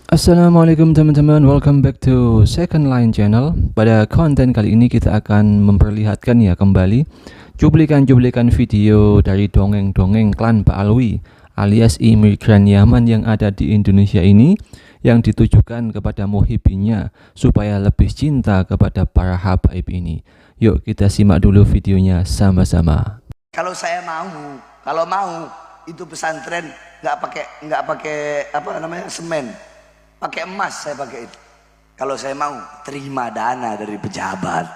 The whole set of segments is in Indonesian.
Assalamualaikum teman-teman, welcome back to Second Line Channel. Pada konten kali ini kita akan memperlihatkan ya kembali cuplikan-cuplikan video dari dongeng-dongeng klan Ba'alwi alias imigran Yaman yang ada di Indonesia ini, yang ditujukan kepada muhibbinya supaya lebih cinta kepada para habaib ini. Yuk kita simak dulu videonya sama-sama. Kalau saya kalau mau itu pesantren nggak pakai apa namanya semen, pakai emas saya pakai itu. Kalau saya mau terima dana dari pejabat.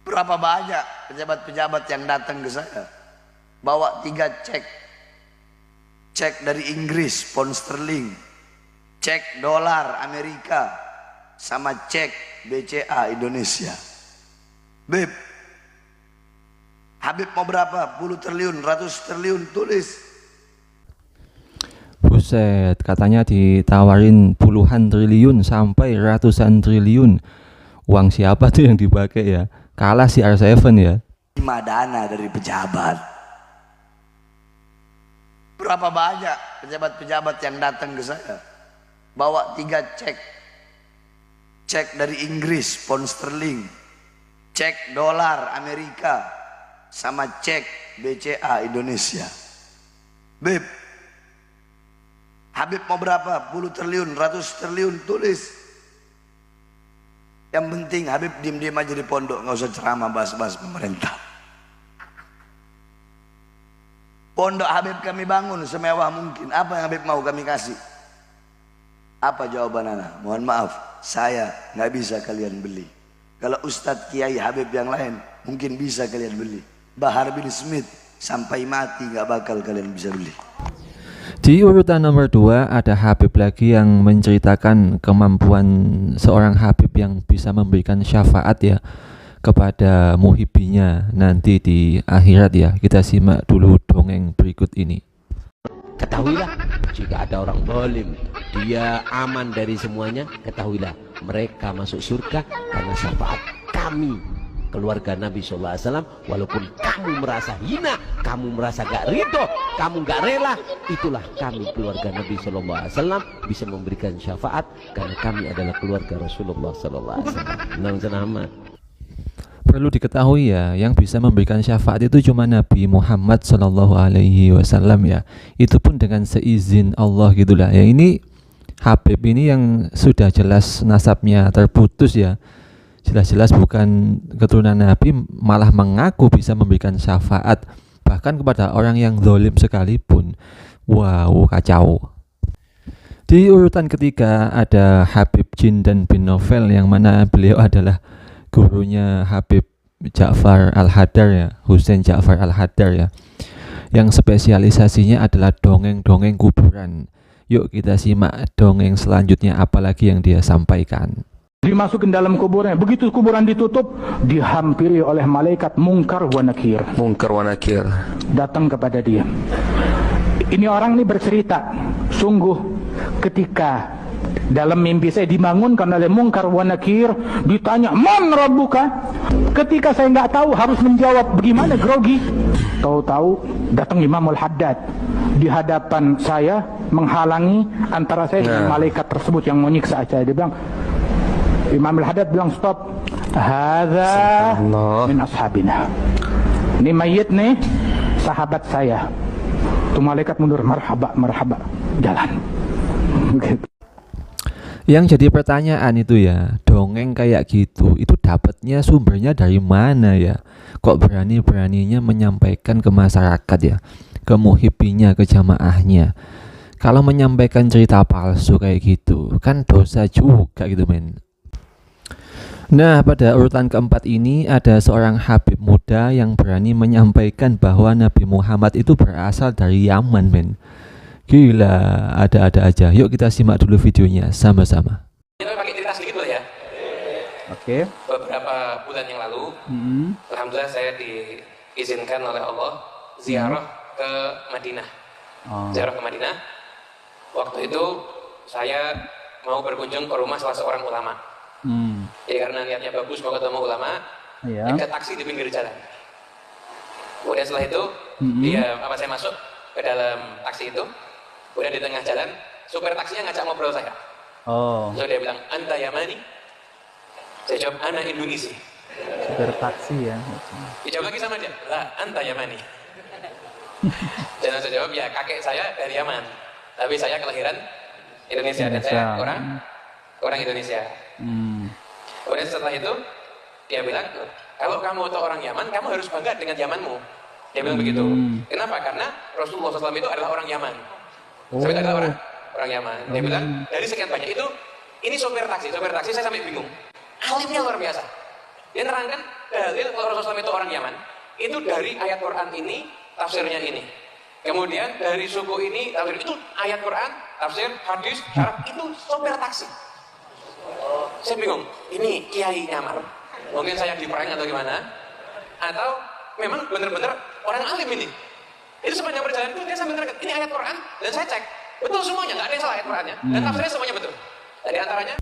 Berapa banyak pejabat-pejabat yang datang ke saya bawa 3 cek dari Inggris pound sterling, cek dolar Amerika, sama cek BCA Indonesia. Beb, Habib mau berapa? Puluh triliun, ratus triliun, tulis. Buset, katanya ditawarin puluhan triliun sampai ratusan triliun. Uang siapa tuh yang dipakai ya? Kalah si R7 ya. Terima dana dari pejabat. Berapa banyak pejabat-pejabat yang datang ke saya bawa 3 cek dari Inggris pound sterling, cek dolar Amerika, sama cek BCA Indonesia. Beb, Habib mau berapa? Puluh triliun, ratus triliun, tulis. Yang penting Habib diem-diem aja di pondok, nggak usah ceramah bahas-bahas pemerintah. Pondok Habib kami bangun semewah mungkin. Apa yang Habib mau kami kasih? Apa jawaban anak? Mohon maaf, saya nggak bisa kalian beli. Kalau Ustadz Kiai Habib yang lain mungkin bisa kalian beli. Bahar bin Smith sampai mati nggak bakal kalian bisa beli. Di urutan nomor 2 ada Habib lagi yang menceritakan kemampuan seorang Habib yang bisa memberikan syafaat ya kepada muhibbinya nanti di akhirat ya. Kita simak dulu dongeng berikut ini. Ketahuilah, jika ada orang zalim, dia aman dari semuanya. Ketahuilah, mereka masuk surga karena syafaat kami, keluarga Nabi SAW. Walaupun kamu merasa hina, kamu merasa gak ridho, kamu gak rela, itulah kami, keluarga Nabi SAW, bisa memberikan syafaat karena kami adalah keluarga Rasulullah SAW. Senang-senang amat. Perlu diketahui ya, yang bisa memberikan syafaat itu cuma Nabi Muhammad SAW ya. Itu pun dengan seizin Allah gitulah. Ya ini Habib ini yang sudah jelas nasabnya terputus ya. Jelas-jelas bukan keturunan Nabi, malah mengaku bisa memberikan syafaat bahkan kepada orang yang zalim sekalipun. Wow, kacau. Di urutan ketiga ada Habib Jindan bin Novel, yang mana beliau adalah gurunya Habib Ja'far Al-Haddar ya, Husain Ja'far Al-Haddar ya, yang spesialisasinya adalah dongeng-dongeng kuburan. Yuk kita simak dongeng selanjutnya apalagi yang dia sampaikan. Dimasukin dalam kuburan, begitu kuburan ditutup, dihampiri oleh malaikat Munkar wa Nakir. Munkar wa Nakir Datang kepada dia. Ini orang ini bercerita, sungguh ketika dalam mimpi saya dibangunkan oleh Munkar wa Nakir, ditanya, "Man rabbuka?" Ketika saya nggak tahu harus menjawab bagaimana, grogi. Tahu-tahu datang Imam Al-Haddad di hadapan saya, menghalangi antara saya dengan malaikat tersebut yang menyiksa saya. Dia bilang, Imam Al-Haddad bilang, "Stop, hadza min ashabina." Ini mayit nih, sahabat saya. Itu malaikat mundur, marhaba, marhaba, jalan. Yang jadi pertanyaan itu ya, dongeng kayak gitu itu dapatnya sumbernya dari mana ya? Kok berani-beraninya menyampaikan ke masyarakat ya, ke muhibbinya, ke jamaahnya? Kalau menyampaikan cerita palsu kayak gitu kan dosa juga gitu men. Nah, pada urutan keempat ini ada seorang Habib muda yang berani menyampaikan bahwa Nabi Muhammad itu berasal dari Yaman men. Gila, ada-ada aja. Yuk kita simak dulu videonya sama-sama. Kita pakai cerita sedikit dulu ya. Oke. Beberapa bulan yang lalu, alhamdulillah saya diizinkan oleh Allah ziarah ke Madinah. Ziarah ke Madinah. Waktu itu saya mau berkunjung ke rumah salah seorang ulama. Ya karena niatnya bagus mau ketemu ulama, dekat taksi di pinggir jalan. Kemudian setelah itu, saya masuk ke dalam taksi itu. Kemudian di tengah jalan supir taksinya ngajak ngobrol saya. Oh, So dia bilang, "Anta Yamani?" Saya jawab, "Ana Indonesia." supir taksi ya. Dijawab lagi sama dia, "Lah, Anta Yamani." Dan saya jawab, "Ya, kakek saya dari Yaman, tapi saya kelahiran Indonesia dan saya orang Indonesia." Kemudian setelah itu dia bilang, "Kalau kamu tuh orang Yaman, kamu harus bangga dengan Yamanmu." Dia bilang begitu. Kenapa? Karena Rasulullah SAW itu adalah orang Yaman. Saya adalah orang Yaman. Dia bilang, dari sekian banyak itu, ini sopir taksi saya sampai bingung. Alimnya luar biasa. Dia nerangkan dalil kalau Rasulullah SAW itu orang Yaman, itu dari ayat Quran ini, tafsirnya ini. Kemudian dari suku ini, tafsir itu ayat Quran, tafsir, hadis, syarah, itu sopir taksi. Saya bingung, ini kiai nyamar. Mungkin saya diprank atau gimana? Atau memang benar-benar orang alim ini. Itu sepanjang perjalanan itu dia sambil nerangkan, ini ayat Quran, dan saya cek. Betul semuanya, nggak ada yang salah ayat Qurannya. Dan tafsirnya semuanya betul. Dari antaranya,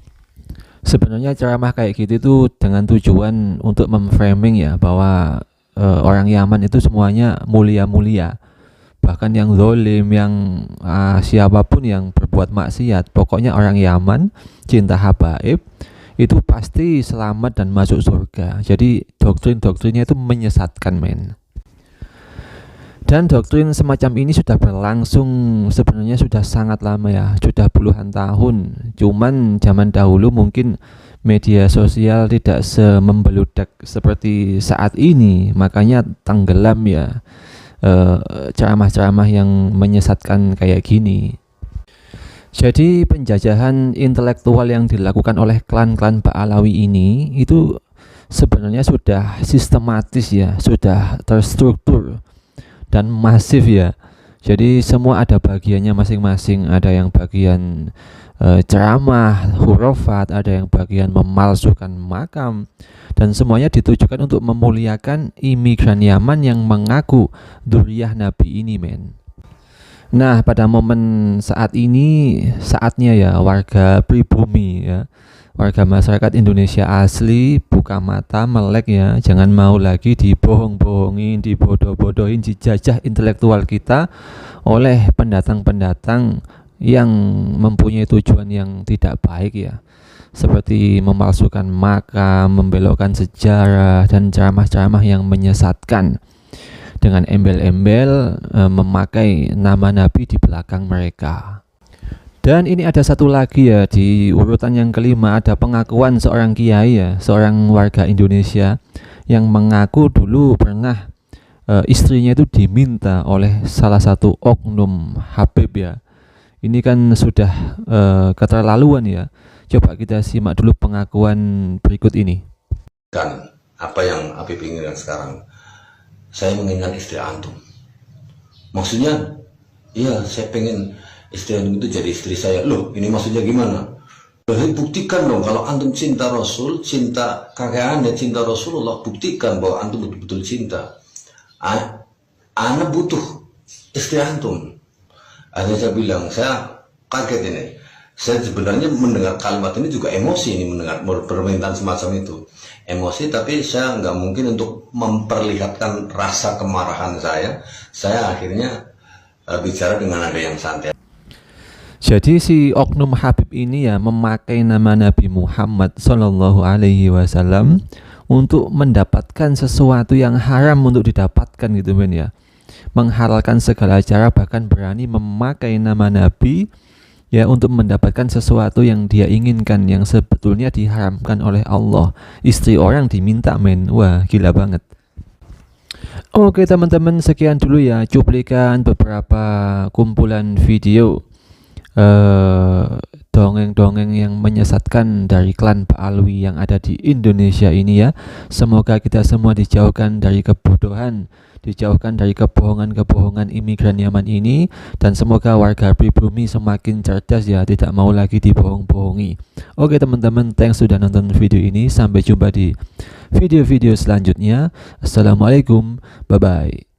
Sebenarnya ceramah kayak gitu itu dengan tujuan untuk memframing ya bahwa orang Yaman itu semuanya mulia-mulia. Bahkan yang zalim, yang siapapun yang berbuat maksiat, pokoknya orang Yaman cinta habaib itu pasti selamat dan masuk surga. Jadi doktrin-doktrinnya itu menyesatkan, men. Dan doktrin semacam ini sudah berlangsung sebenarnya sudah sangat lama ya, sudah puluhan tahun. Cuman zaman dahulu mungkin media sosial tidak semembeludak seperti saat ini, makanya tenggelam ya ceramah-ceramah yang menyesatkan kayak gini. Jadi penjajahan intelektual yang dilakukan oleh klan-klan Ba'alawi ini itu sebenarnya sudah sistematis ya, sudah terstruktur dan masif ya. Jadi semua ada bagiannya masing-masing. Ada yang bagian ceramah, hurufat, ada yang bagian memalsukan makam, dan semuanya ditujukan untuk memuliakan imigran Yaman yang mengaku dzurriyyah Nabi ini, men. Nah, pada momen saat ini saatnya ya warga pribumi ya, warga masyarakat Indonesia asli buka mata, melek ya, jangan mau lagi dibohong-bohongin, dibodoh-bodohin, dijajah intelektual kita oleh pendatang-pendatang yang mempunyai tujuan yang tidak baik ya, seperti memalsukan makam, membelokkan sejarah, dan ceramah-ceramah yang menyesatkan dengan embel-embel memakai nama Nabi di belakang mereka. Dan ini ada satu lagi ya, di urutan yang kelima ada pengakuan seorang kiai ya, seorang warga Indonesia yang mengaku dulu pernah istrinya itu diminta oleh salah satu oknum Habib ya. Ini kan sudah keterlaluan ya. Coba kita simak dulu pengakuan berikut ini. Dan apa yang Habib inginkan sekarang, saya menginginkan istri antum. Maksudnya, iya saya pengen istri antum itu jadi istri saya. Loh, ini maksudnya gimana? Buktikan dong kalau antum cinta Rasul, cinta kakek anda, cinta Rasulullah, buktikan bahwa antum betul-betul cinta. Ana butuh istri antum. Akhirnya saya bilang, saya kaget ini. Saya sebenarnya mendengar kalimat ini juga emosi, ini mendengar permintaan semacam itu. Emosi, tapi saya nggak mungkin untuk memperlihatkan rasa kemarahan saya. Saya akhirnya bicara dengan nada yang santai. Jadi si oknum Habib ini ya memakai nama Nabi Muhammad Sallallahu Alaihi Wasallam untuk mendapatkan sesuatu yang haram untuk didapatkan gitu men ya, menghalalkan segala cara, bahkan berani memakai nama Nabi ya untuk mendapatkan sesuatu yang dia inginkan yang sebetulnya diharamkan oleh Allah. Istri orang diminta, men. Wah, gila banget. Oke teman-teman, sekian dulu ya cuplikan beberapa kumpulan video dongeng-dongeng yang menyesatkan dari klan Ba'alawi yang ada di Indonesia ini ya. Semoga kita semua dijauhkan dari kebodohan, dijauhkan dari kebohongan-kebohongan imigran Yaman ini, dan semoga warga pribumi semakin cerdas ya, tidak mau lagi dibohong-bohongi. Oke teman-teman, thanks sudah nonton video ini. Sampai jumpa di video-video selanjutnya. Assalamualaikum, bye-bye.